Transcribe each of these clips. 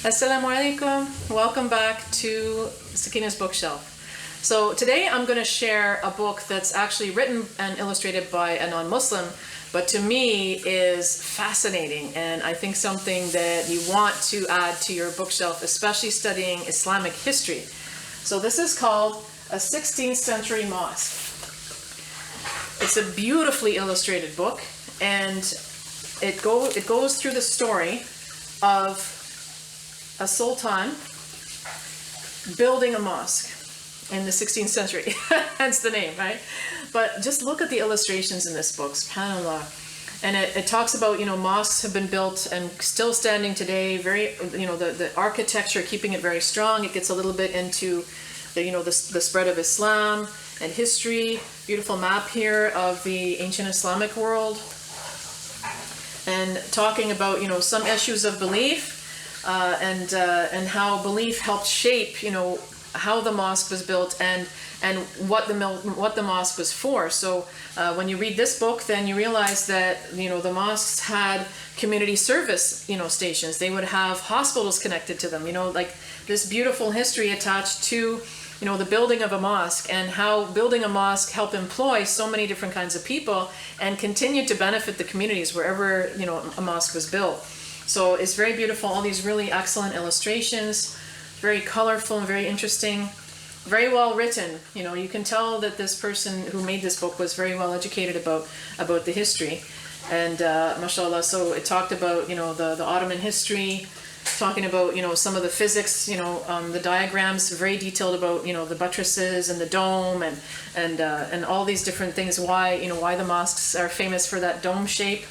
Assalamu alaikum. Welcome back to Sakina's bookshelf. So today I'm going to share a book that's actually written and illustrated by a non-Muslim, but to me is fascinating, and I think something that you want to add to your bookshelf, especially studying Islamic history. So this is called A 16th Century Mosque. It's a beautifully illustrated book, and it goes through the story of a sultan building a mosque in the 16th century, hence the name, right? But just look at the illustrations in this book, subhanAllah. And it talks about, mosques have been built and still standing today, very, the architecture, keeping it very strong. It gets a little bit into the spread of Islam and history. Beautiful map here of the ancient Islamic world. And talking about, some issues of belief, and how belief helped shape, how the mosque was built and what the mosque was for. So when you read this book, then you realize that the mosques had community service stations. They would have hospitals connected to them. Like this beautiful history attached to the building of a mosque, and how building a mosque helped employ so many different kinds of people and continued to benefit the communities wherever a mosque was built. So it's very beautiful, all these really excellent illustrations, very colorful and very interesting, very well written. You can tell that this person who made this book was very well educated about the history. And mashallah, so it talked about the Ottoman history, talking about some of the physics, the diagrams, very detailed about the buttresses and the dome and all these different things, why the mosques are famous for that dome shape.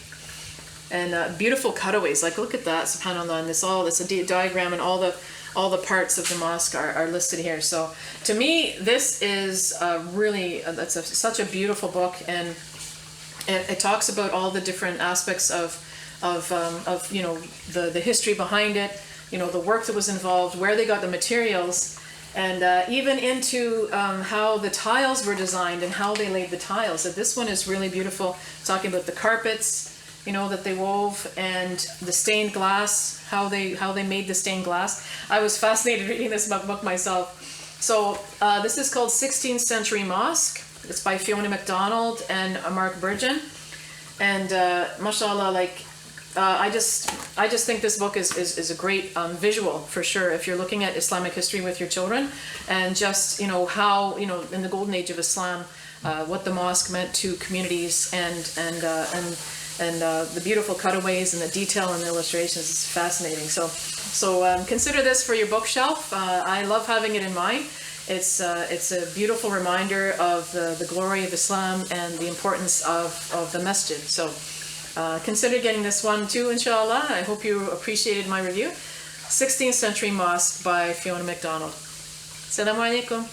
And beautiful cutaways, like look at that, subhanAllah, and it's a diagram, and all the parts of the mosque are listed here. So to me, this is such a beautiful book, and it talks about all the different aspects of the history behind it, the work that was involved, where they got the materials, and even into how the tiles were designed and how they laid the tiles. So this one is really beautiful, talking about the carpets that they wove, and the stained glass, how they made the stained glass. I was fascinated reading this book myself. So this is called 16th Century Mosque. It's by Fiona MacDonald and Mark Burgeon. And mashallah, I just think this book is a great visual for sure if you're looking at Islamic history with your children, and just how in the golden age of Islam, what the mosque meant to communities, and the beautiful cutaways and the detail and the illustrations is fascinating. So consider this for your bookshelf. I love having it in mine. It's a beautiful reminder of the glory of Islam and the importance of the masjid. So consider getting this one too, inshallah. I hope you appreciated my review. 16th Century Mosque by Fiona MacDonald. Assalamu alaikum.